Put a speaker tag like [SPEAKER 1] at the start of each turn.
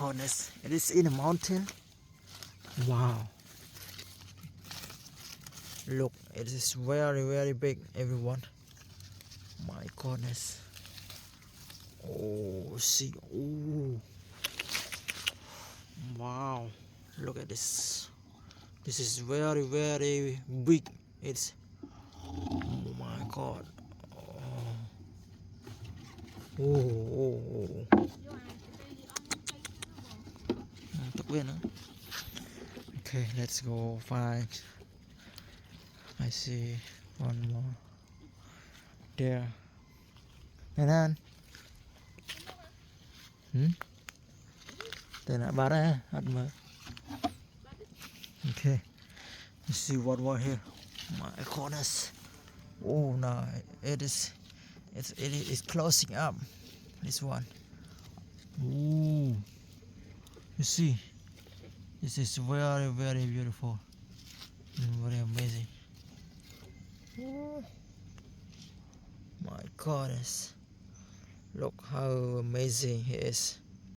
[SPEAKER 1] goodness, it is in a mountain. Wow. Look, it is very big, everyone. My goodness. Oh, see. Oh. Wow. Look at this. This is very big. It's, oh my god. Oh. Okay, let's go find. I see one more there. Nan. Tên là bà đây, okay, let's see what more here. My goodness. Oh no, it is closing up. This one. Ooh. You see, this is very beautiful. Very amazing. Oh. My goodness. Look how amazing he is.